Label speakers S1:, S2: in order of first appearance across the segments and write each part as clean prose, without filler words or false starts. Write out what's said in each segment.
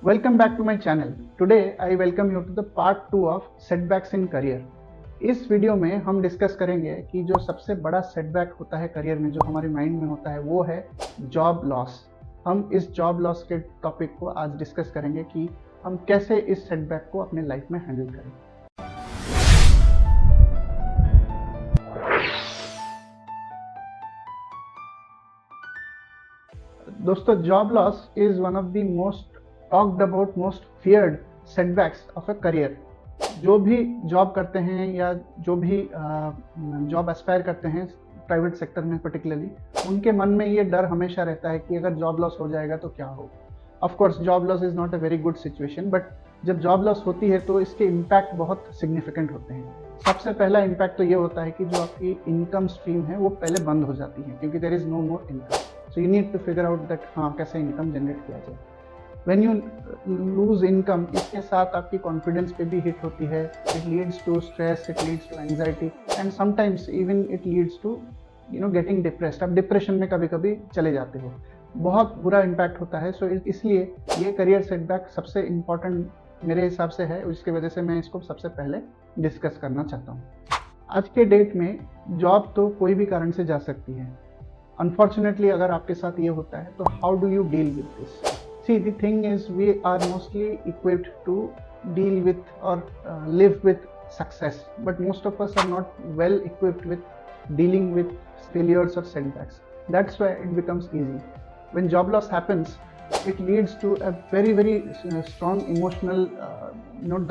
S1: Welcome back to my channel. Today I welcome you to the part 2 of setbacks in career. इस video में हम discuss करेंगे कि जो सबसे बड़ा सेटबैक होता है करियर में, जो हमारे माइंड में होता है, वो है जॉब लॉस। हम इस जॉब लॉस के टॉपिक को आज डिस्कस करेंगे कि हम कैसे इस सेटबैक को अपने लाइफ में हैंडल करें। दोस्तों, job loss is one of the most talked about, most feared setbacks of a career. जो भी जॉब करते हैं या जो भी जॉब एस्पायर करते हैं प्राइवेट सेक्टर में पर्टिकुलरली, उनके मन में ये डर हमेशा रहता है कि अगर जॉब लॉस हो जाएगा तो क्या होगा। Of course job loss is not a very good situation, but जब जॉब लॉस होती है तो इसके इम्पैक्ट बहुत सिग्निफिकेंट होते हैं। सबसे पहला इम्पैक्ट तो ये होता है कि जो आपकी इनकम स्ट्रीम है वो पहले बंद हो जाती है, क्योंकि there is no more income. So you need to figure out that हाँ कैसे इनकम जनरेट किया जाए। व्हेन यू लूज इनकम, इसके साथ आपकी कॉन्फिडेंस पे भी हिट होती है। It leads to stress, it leads to anxiety and sometimes even it leads to getting depressed. आप डिप्रेशन में कभी कभी चले जाते हो, बहुत बुरा इम्पैक्ट होता है। सो इसलिए ये करियर सेटबैक सबसे इम्पॉर्टेंट मेरे हिसाब से है, उसकी वजह से मैं इसको सबसे पहले डिस्कस करना चाहता हूँ। आज के डेट में जॉब तो कोई भी कारण से जा सकती है। अनफॉर्चुनेटली अगर आपके साथ ये होता है तो how do you deal with this? See, the thing is, we are mostly equipped to deal with or live with success, but most of us are not well equipped with dealing with failures or setbacks. That's why it becomes easy. When job loss happens, it leads to a very strong emotional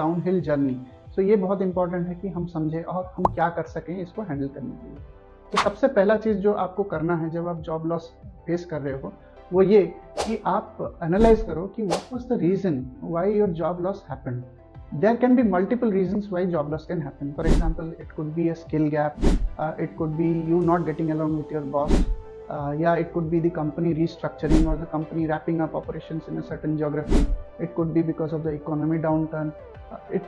S1: downhill journey. So ये बहुत important है कि हम समझें और हम क्या कर सकें इसको हैंडल करने के लिए। तो सबसे पहला चीज़ जो आपको करना है जब आप जॉब लॉस फेस कर रहे हो, वो ये कि आप एनालाइज करो कि what was the reason why your job loss happened. There can be multiple reasons why job loss can happen. For example, it could be a skill gap, it could be you not getting along with your boss, या it could be the company restructuring or the company wrapping up operations in a certain geography. It could be because of the economy downturn.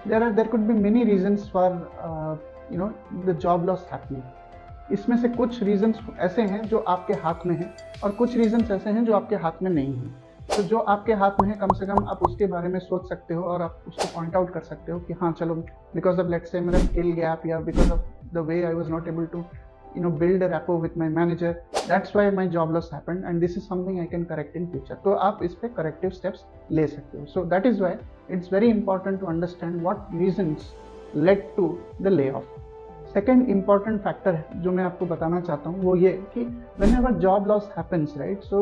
S1: There could be many reasons for the job loss happening. इसमें से कुछ reasons ऐसे हैं जो आपके हाथ में हैं और कुछ रीजंस ऐसे हैं जो आपके हाथ में नहीं हैं। तो जो आपके हाथ में है, कम से कम आप उसके बारे में सोच सकते हो और आप उसको पॉइंट आउट कर सकते हो कि हाँ चलो, बिकॉज ऑफ लेट्स से मेरा स्किल गैप, या because of the way I was not able to build a rapport with my manager, that's why my job loss happened and this is something I can correct in future. तो आप इस पे corrective steps ले सकते हो. So that is why it's very important to understand what reasons led to the layoff. Second important factor जो मैं आपको बताना चाहता हूँ वो ये कि whenever job loss happens, right, so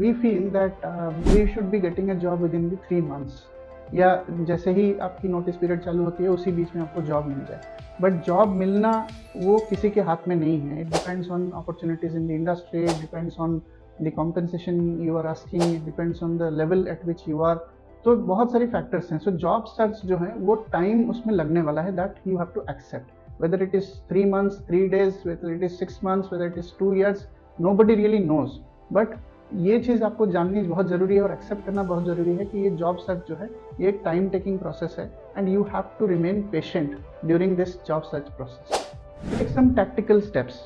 S1: we feel that we should be getting a job within the 3 months, या जैसे ही आपकी नोटिस पीरियड चालू होती है उसी बीच में आपको जॉब मिल जाए। बट जॉब मिलना वो किसी के हाथ में नहीं है। It depends on opportunities in the industry, it depends on the compensation you are asking, it depends on the level at which you are. तो बहुत सारी फैक्टर्स हैं। सो जॉब सर्च जो है वो टाइम उसमें लगने वाला है, that you have to accept. whether it is 3 months, 3 days, whether it is 6 months, whether it is 2 years, nobody really knows. But ये चीज़ आपको जाननी बहुत ज़रूरी है और एक्सेप्ट करना बहुत ज़रूरी है कि ये जॉब सर्च जो है ये एक टाइम टेकिंग प्रोसेस है and you have to remain patient during this job search process. Take some tactical steps,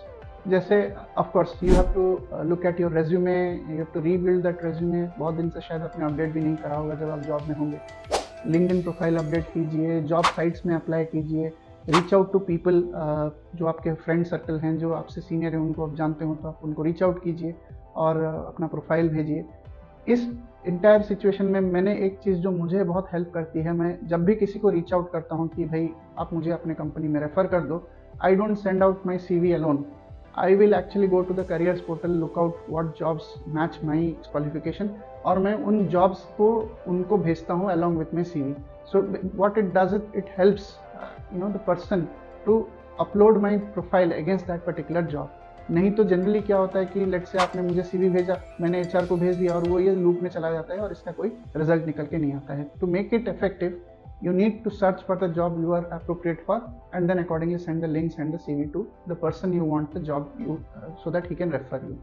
S1: जैसे of course you have to look at your resume, you have to rebuild that resume. बहुत दिन से शायद आपने update भी नहीं करा होगा जब आप जॉब में होंगे। लिंक्डइन प्रोफाइल अपडेट कीजिए, जॉब साइट्स में अप्लाई कीजिए, रीच आउट टू पीपल, जो आपके फ्रेंड सर्कल हैं, जो आपसे सीनियर हैं, उनको आप जानते हो तो आप उनको रीच आउट कीजिए और अपना प्रोफाइल भेजिए। इस इंटायर सिचुएशन में मैंने एक चीज़ जो मुझे बहुत हेल्प करती है, मैं जब भी किसी को रीच आउट करता हूँ कि भाई आप मुझे अपने कंपनी में रेफ़र कर दो, I don't send out my CV alone. I will actually go to the careers portal, look out what jobs match my qualification, और मैं उन जॉब्स को उनको भेजता हूँ along with my CV. So what it does, it helps the person to upload my profile against that particular job. नहीं तो generally क्या होता है कि लेट्स से आपने मुझे CV भेजा, मैंने HR को भेज दिया और वो ये लूप में चला जाता है और इसका कोई रिजल्ट निकल के नहीं आता है। To make it effective, you need to search for the job you are appropriate for and then accordingly send the link, send the CV to the person you want the job so that he can refer you.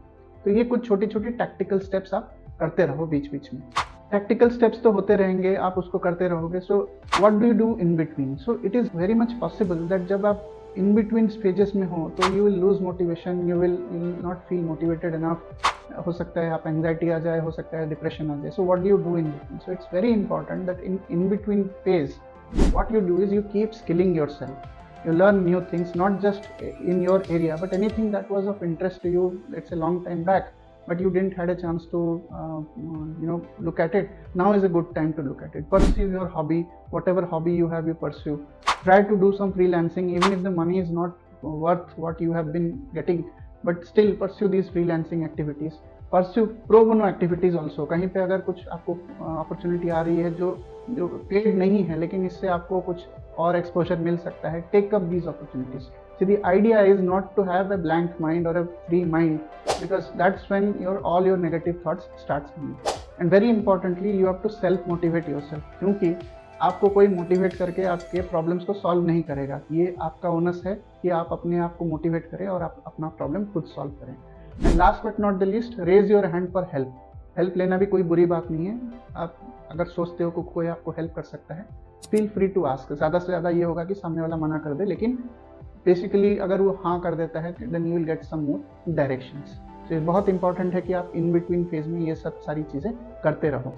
S1: तो ये कुछ छोटी छोटी tactical steps आप करते रहो बीच बीच में। Tactical steps तो होते रहेंगे, आप उसको करते रहोगे। So what do you do in between? So it is very much possible that जब आप इन बिटवीन स्टेजेस में हो तो you will lose motivation, you will not feel motivated enough. हो सकता है आप एंग्जाइटी आ जाए, हो सकता है डिप्रेशन आ जाए। So what do you do in between? So it's very important that in between phase what you do is you keep skilling yourself. You learn new things, not just in your area, but anything that was of interest to you, let's say long time back, but you didn't had a chance to look at it. Now is a good time to look at it. Pursue your hobby, whatever hobby you have, you pursue. Try to do some freelancing, even if the money is not worth what you have been getting, but still pursue these freelancing activities. Pursue pro bono activities also. कहीं पे अगर कुछ आपको opportunity आ रही है जो paid नहीं है, लेकिन इससे आपको कुछ और एक्सपोजर मिल सकता है, take up these opportunities. So the idea is not to have a blank mind or a free mind, because that's when all your negative thoughts starts coming. And very importantly, you have to self motivate yourself, क्योंकि आपको कोई motivate करके आपके problems को solve नहीं करेगा. ये आपका ओनस है कि आप अपने आप को मोटिवेट करें और आप अपना प्रॉब्लम खुद सॉल्व करें. And last but not the least, raise your hand for help. Help लेना भी कोई बुरी बात नहीं है. आप अगर सोचते हो कि कोई आपको हेल्प कर सकता है, फील फ्री टू आस्क. ज़्यादा से ज़्यादा ये होगा कि सामने वाला मना कर दे, लेकिन बेसिकली अगर वो हाँ कर देता है then you will get some more directions. तो ये बहुत इंपॉर्टेंट है कि आप इन बिटवीन फेज में ये सब सारी चीज़ें करते रहो.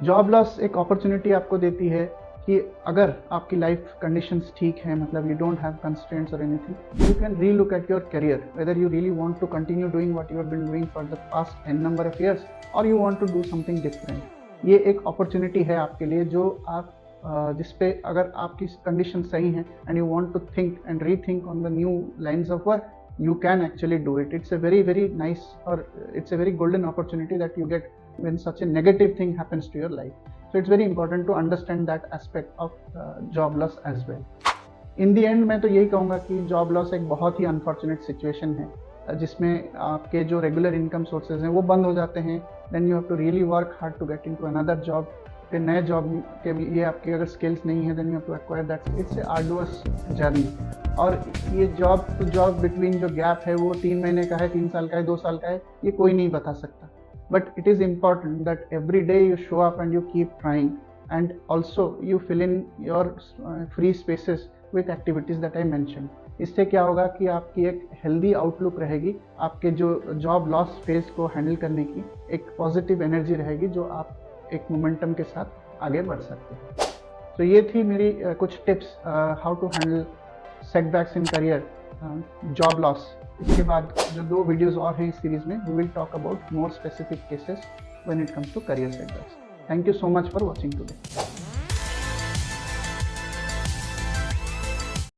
S1: जॉब लॉस एक अपॉर्चुनिटी आपको देती है कि अगर आपकी लाइफ कंडीशंस ठीक है, मतलब यू डोंट हैव कंस्ट्रेंट्स और anything, you can relook at your career, whether you really want to continue doing what you have been doing for the past 10 number of years, और you want to do something different. ये एक opportunity है आपके लिए, जो आप जिसपे अगर आपकी कंडीशन सही है and you want to think and rethink on the new lines of work, you can actually do it. It's a very, very nice, or it's a very golden opportunity that you get when such a negative thing happens to your life. So it's very important to understand that aspect of job loss as well. In the end, मैं तो यही कहूँगा कि job loss एक बहुत ही unfortunate situation है, जिसमें आपके जो regular income sources हैं वो बंद हो जाते हैं. Then you have to really work hard to get into another job. फिर नए जॉब के लिए आपके अगर स्किल्स नहीं है then you have to acquire that. It's a arduous journey. और ये जॉब टू जॉब बिटवीन जो गैप है वो 3 महीने का है, 3 साल का है, 2 साल का है, ये कोई नहीं बता सकता. But it is important that every day you show up and you keep trying, and also you fill in your free spaces with activities that I mention. इससे क्या होगा कि आपकी एक हेल्दी आउटलुक रहेगी, आपके जो जॉब लॉस फेज को हैंडल करने की एक पॉजिटिव एनर्जी रहेगी, जो आप एक मोमेंटम के साथ आगे बढ़ सकते हैं. तो ये थी मेरी कुछ tips how to handle setbacks in career, job loss. इसके बाद जो 2 वीडियोस और हैं इस सीरीज में, we will talk about more specific cases when it comes to career setbacks. Thank you so much for watching today.